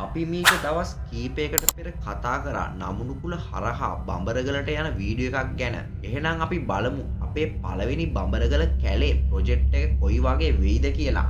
අපි මේක දවස් කීපයකට පෙර කතා කරා නමුනුකුල හරහා බඹරගලට යන වීඩියෝ එකක් ගැන. එහෙනම් අපි බලමු අපේ පළවෙනි බඹරගල කැලේ ප්‍රොජෙක්ට් එක කොයි වගේ වෙයිද කියලා.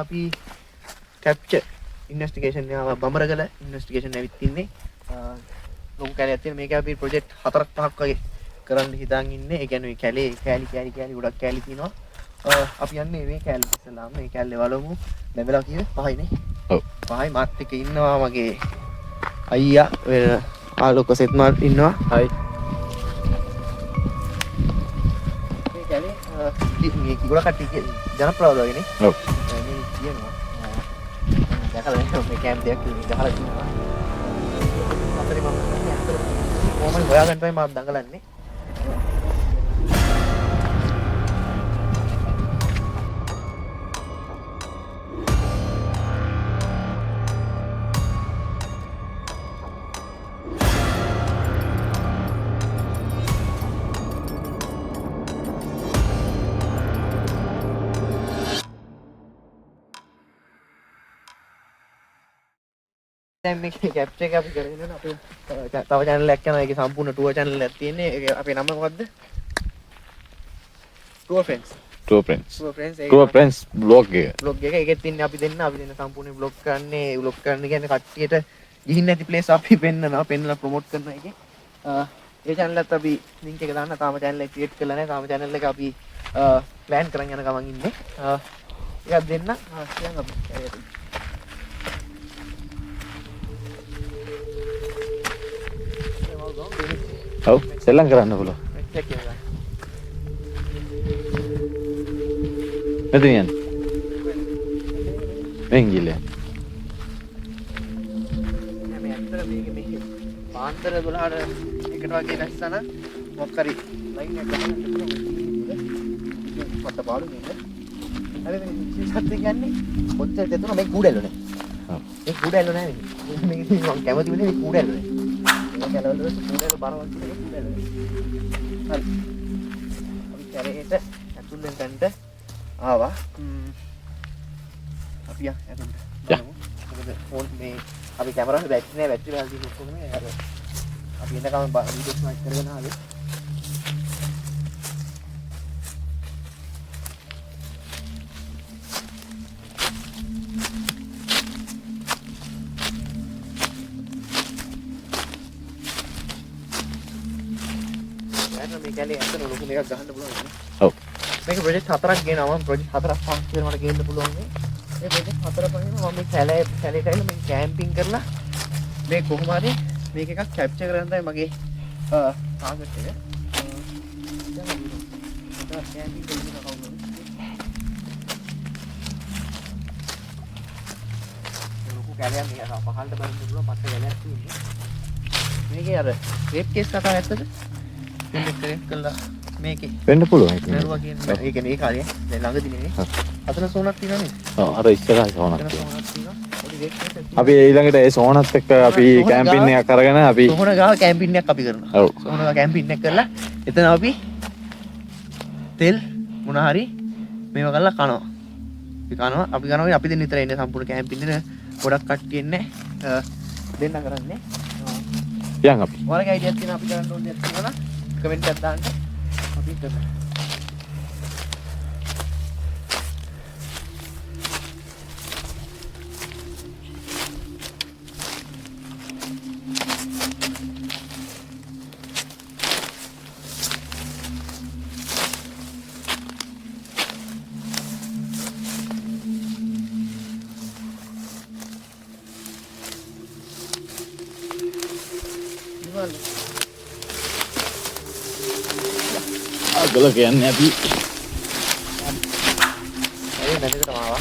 අපි කැප්චර් ඉන්වෙස්ටිගේෂන් එක බඹරගල ඉන්වෙස්ටිගේෂන් ඇවිත් ඉන්නේ ලොකු කැලයක් තියෙන මේක අපි ප්‍රොජෙක්ට් 4ක් 5ක් වගේ කරන්න හිතාන් ඉන්නේ. ඒ කියන්නේ කැලේ කෑලි ගොඩක් කෑලි තියෙනවා. අපි යන්නේ මේ කැලේ ඉස්සලාම මේ කැලේ වලමු ලැබලා කියේ 5යිනේ. ඔව් 5යි මාත් එක්ක ඉන්නවා මගේ අයියා ආලෝක සෙත්මාත් ඉන්නවා. හයි මේ කැලේ මේ ගොඩක් කට්ටිය ජනප්‍රවාද වගේනේ. ඔව් දැකලා මේ කැම්ප් එකක් ගහලා තියෙනවා. අපිට මම කොහොමද හොයාගන්න තමයි මම දඟලන්නේ. දැන් මේක කැප්චර් එක අපි කරගෙන යනවා. අපේ තව channel එකක් යනවා. ඒකේ සම්පූර්ණ tour channel එකක් තියෙන්නේ. ඒක අපේ නම මොකද්ද? Tour Friends. Tour Friends vlog එක. vlog එක. ඒකෙත් ඉන්නේ අපි දෙන්න සම්පූර්ණ vlog කරන්නේ. vlog කරන්න කියන්නේ කට්ටියට ගිහින් නැති place අපි පෙන්නනවා. පෙන්නලා promote කරනවා එකේ. ඒ channel එකත් අපි link එක දාන්න. තාම channel එක create කරලා නැහැ. තාම channel එක අපි plan කරන් යන ගමන් ඉන්නේ. ඒකත් දෙන්න. කියන් අපි ඔව් සෙල්ලම් කරන්න පුළුවන්. මෙතන යන්න. මෙන් ගිහලා. මේ ඇත්තට මේක පාන්දර 12ට එකට වගේ දැස්සන මොකක් හරි ලයින් එකක් ගන්න මට බාලු නෙන්න. හරි මේ විශේෂත්වය කියන්නේ කොච්චර දෙතුන මේ කූඩැල්ලනේ. ඔව්. මේ කූඩැල්ල නෑ මේ. මේක මම කැමති වෙන්නේ මේ කූඩැල්ලනේ. මේක කැලවල කූඩැල්ල බරවත් කියන කූඩැල්ල. හරි. අපි කැලේට ඇතුල් වෙන්න තැනට ආවා. අපි ඇතුළට. බලමු. ෆෝන් මේ අපි කැමරාවේ බැටරි නෑ බැටරි වල තියෙන ඔක්කොම මේ අර අපි එන්නකම වීඩියෝ ස්නයිප් කරගෙන ආවේ. මේ කැලේ ඇත්තට ලොකු මේකක් ගහන්න පුළුවන් නේ. ඔව්. මේක ප්‍රොජෙක්ට් 4ක් ගෙනාවා. මම ප්‍රොජෙක්ට් 4ක් 5ක් විතර මට ගේන්න පුළුවන් නේ. මේ ප්‍රොජෙක්ට් 4 පහින් මම මේ කැලේට ඇවිල්ලා මේ කැම්පින් කරලා මේ කොහොම හරි මේක එකක් කැප්චර් කරන්න තමයි මගේ ටාගට් එක. දැන් කැම්පින් කරනවා කවුරුද? ලොකු කැලයක් මේක පහළට බලන්න පුළුවන් පස්සේ කැලයක් තියෙන්නේ. මේකේ අර රේප් කේස් කතාව ඇත්තද? මේක කළා මේකේ වෙන්න පුළුවන් ඒක. නරුවා කියන්නේ ඒ කියන්නේ ඒ කාලේ දැන් ළඟදී නෙවෙයි. අතන සෝනක් තියෙනවා නේද? ඔව් අර ඉස්සරහා සෝනක් තියෙනවා. අපි ඊළඟට ඒ සෝනත් එක්ක අපි කැම්පින් එකක් අරගෙන අපි සෝන ගාව කැම්පින් එකක් අපි කරනවා. ඔව්. සෝන ගාව කැම්පින් එකක් කරලා එතන අපි තෙල් මොන හරි මේවා කරලා කනවා. අපි කනවා අපි දෙන්න විතර ඉන්නේ සම්පූර්ණ කැම්පින් එක ගොඩක් කට්ටිය ඉන්නේ. දෙන්න කරන්නේ. යන් අපි. ඔයාලගේ අයිඩියක් තියෙනවා අපි කරන්න ඕනේ දෙයක් තියෙනවා කමෙන්ට් එකක් දාන්න. අපි කරමු. අගල කියන්නේ අපි ඒ නැතිකට ආවා.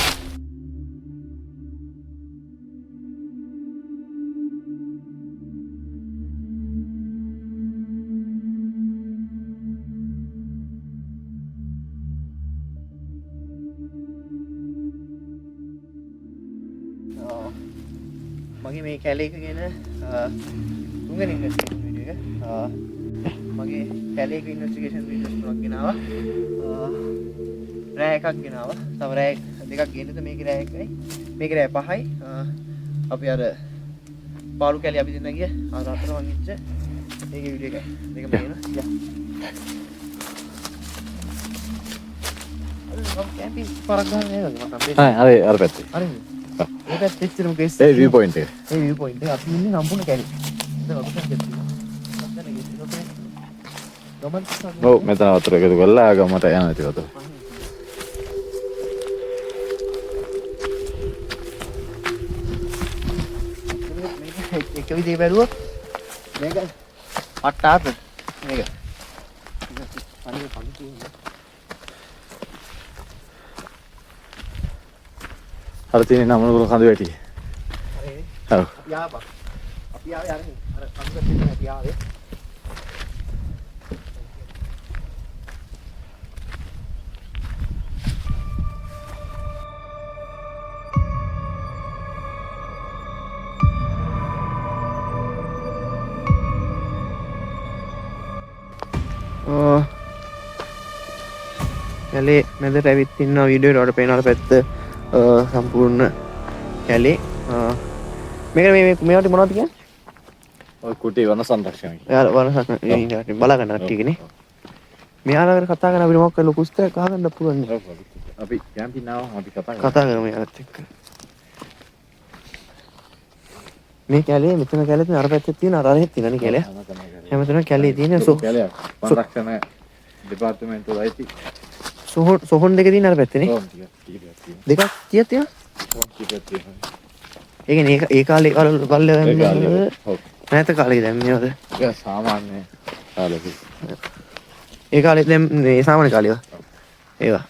මගේ මේ කැලේ එක ගැන තුන්වෙනි ඉන්වෙස්ටිගේෂන් වීඩියෝ එක මගේ කැලේ එක ඉන්වෙස්ටිගේෂන් වීඩියෝස් තුනක් ගෙනාවා. රෑ එකක් ගෙනාවා. තව රෑ දෙකක් ගෙන්නද මේකේ රෑ එකයි. මේකේ රෑ පහයි. අපි අර පාළු කැලේ අපි දෙන්න ගිය අර අතර වංගිච්ච මේකේ වීඩියෝ එකයි. දෙකම ගෙනා. යා. අර කැම්පින් පාරක් ගන්න නේද මම හරි අර පැත්තේ. හරිද? ඒ පැත්තේ ඉච්චරම කේස් ඒ view point එක. ඒ view point එක අපි ඉන්නේ සම්පූර්ණ කැලේ. දැන් ඔබට දෙන්නවා. ඔව් මෙතන වතුර එකතු කරලා ගමට යන ඉතින් වතුර. එක විදිහේ බැලුවොත් මේක අට්ටාත මේක. අනිත් පන්ති. අර තියෙන නමනගල කඳු වැටි. හරි. ඔව්. යාපා. අපි ආවේ අර කඳු වැටි අපි ආවේ. කැලේ මැදට ඇවිත් ඉන්නවා වීඩියෝ වලට පේන අර පැත්ත සම්පූර්ණ කැලේ මේකට මේවට මොනවද කියන්නේ? ඔය කුටි වන සංරක්ෂණය. එයාල වන සංරක්ෂණය බලා ගන්න කට්ටියනේ. මෙයාලා කතා කරන අපිට මොකක්ද ලොකු ස්ථයක් අහගන්න පුළුවන්. අපි කැම්පින් ආවම අපි කතා කරමු එයාලත් එක්ක. මේ කැලේ මෙතන කැලේ තියෙන අර පැත්තේ තියෙන අර අරහෙත් තියෙනනේ කැලේ. හැමතැනම කැලේ තියෙන කැලයක්. සංරක්ෂණ දෙපාර්තමේන්තුව වයිති. සොහොන් දෙක තියෙන අර පැත්තේනේ. ඔව් ටිකක් දෙකක් කීයක් තියෙනවද? ඔව් ටිකක් තියෙනවා. ඒ කියන්නේ ඒ කාලේ වල ඔව්. නැත කාලේ දැන් මේවද? ඒක සාමාන්‍ය කාලෙක. ඒ කාලේ දැන් මේ සාමාන්‍ය කාලේවා. ඒවා.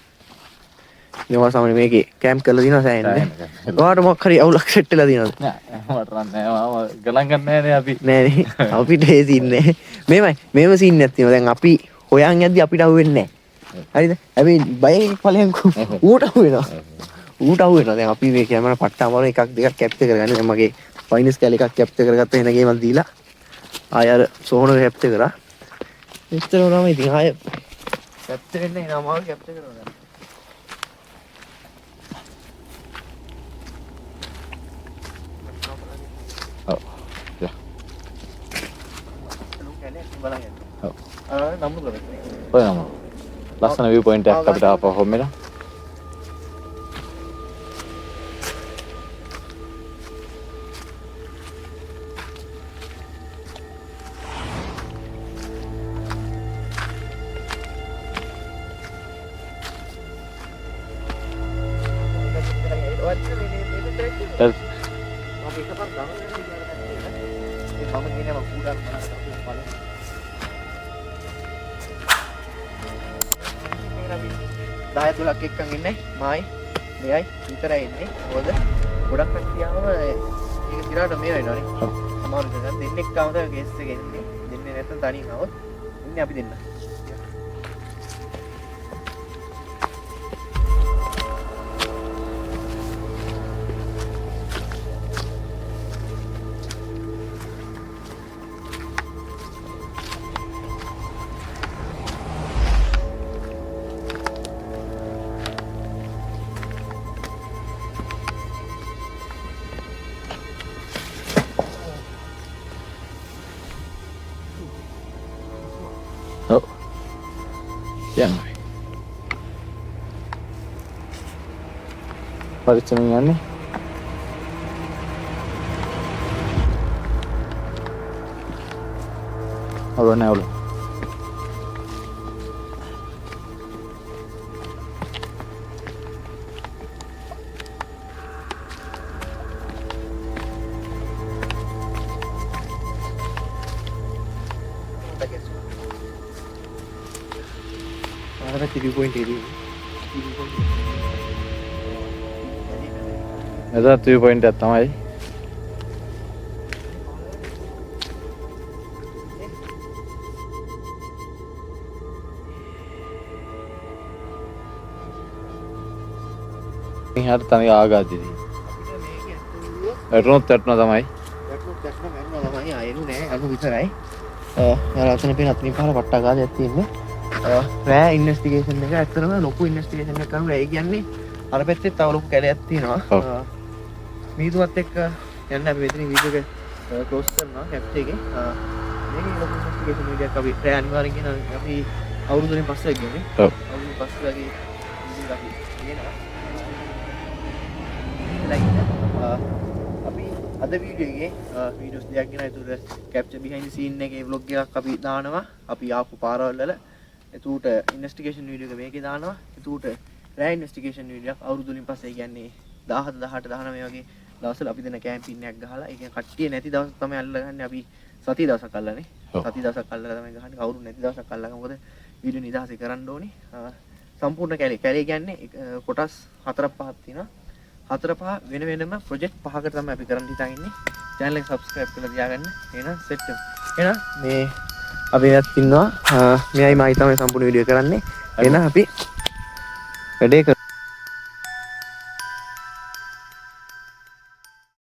මේවා සාමාන්‍ය මේකේ කැම්ප් කරලා දිනවා සෑහෙන්නේ. ඔයාලට මොකක් හරි අවුලක් සෙට් වෙලා දිනවද? නෑ මට නෑ මම ගණන් ගන්න නෑනේ අපි. නෑනේ. අපිට ඒ සීන් නෑ. මේම සීන් එකක් තියෙනවා. දැන් අපි හොයන් යද්දි අපිට අහුවෙන්නේ නෑ. හරිද? හැබැයි බයෙන් ඵලයන්කෝ ඌට අහුවෙනවා. ඌට අහුවෙනවා. දැන් අපි මේ කැමරා පට්ට අමාරු එකක් දෙකක් කැප්චර් කරගන්න. දැන් මගේ ෆයිනස් කැල එකක් කැප්චර් කරගත්ත වෙන ගේමක් දීලා ආය අර සෝහන කැප්චර් කරා. එච්චර වුණාම ඉතින් ආය කැප්චර් වෙන්නේ නෑ අමාරු කැප්චර් කරනවා. ඔව්. යා. ඔව්. නම්බු කරගන්න. ඔය නම. ලස්සන view point එකක් අපිට ආපහු හොම්මෙලා. දහය තුලක් එක්කන් ඉන්නේ මායි මෙයයි විතරයි ඉන්නේ. මොකද ගොඩක් කට්ටියම ඒක ඉතිරාට මේ වෙනවනේ. අමාරුද දැන් දෙන්නෙක් ගාම තමයි කේස් එක එන්නේ. දෙන්නේ නැත්නම් තනියෙන් આવොත් ඉන්නේ අපි දෙන්න. පරීක්ෂණය යන්නේ. අවුල නැහැ අවුල. අර 3.8 එදා 3 point එකක් තමයි. ඉහට තනිය ආගාදී. වැටුනොත් වැටුණා තමයි. අයනු නෑ අනු විතරයි. රචන පේන අතනින් පහල පට්ටාගාදයක් තියෙන්නේ. රෑ ඉන්වෙස්ටිගේෂන් එක ඇත්තටම ලොකු ඉන්වෙස්ටිගේෂන් එකක් කරනවා. ඒ කියන්නේ අර පැත්තේ තව ලොකු කැලයක් තියෙනවා. මීදුවත් එක්ක යන්න අපි මෙතන වීඩියෝ එක ක්ලෝස් කරනවා කැප්චර් එකේ. මේකේ ලොකු ඉන්වෙස්ටිගේෂන් වීඩියෝ එකක් අපි රෑ අනිවාර්යෙන් කියන අපි අවුරුදුෙන් පස්සේ ගියනේ. ඔව්. අවුරුදු පස්සේ වගේ වීඩියෝ අපි කියනවා. අපි අද වීඩියෝ එකේ වීඩියෝස් දෙකක් ගෙන ඒතර කැප්චර් බිහයින්ඩ් ද සීන් එකේ vlog එකක් අපි දානවා. අපි ආපු පාරවල් වල එතූට ඉන්වෙස්ටිගේෂන් වීඩියෝ එක මේකේ දානවා. එතූට රෑ ඉන්වෙස්ටිගේෂන් වීඩියෝ එකක් අවුරුදු වලින් පස්සේ කියන්නේ 17 18 19 වගේ දවස්වල අපි දෙන කැම්පින් එකක් ගහලා ඒ කියන්නේ කට්ටිය නැති දවස් තමයි අල්ලගන්නේ. අපි සති දවසක් අල්ලන්නේ. සති දවසක් අල්ලලා තමයි ගහන්නේ. කවුරු නැති දවසක් අල්ලගන්න. මොකද වීඩියෝ නිදහසේ කරන්න ඕනේ. සම්පූර්ණ කැලේ කියන්නේ කොටස් 4 5ක් තියෙනවා. 4 5 වෙන වෙනම ප්‍රොජෙක්ට් 5කට තමයි අපි කරන්න හිතාගෙන ඉන්නේ. channel එක subscribe කරලා තියාගන්න. එහෙනම් set එක. එහෙනම් මේ අපි එයත් ඉන්නවා. මෙයයි මයි තමයි සම්පූර්ණ වීඩියෝ කරන්නේ. එහෙනම් අපි වැඩේ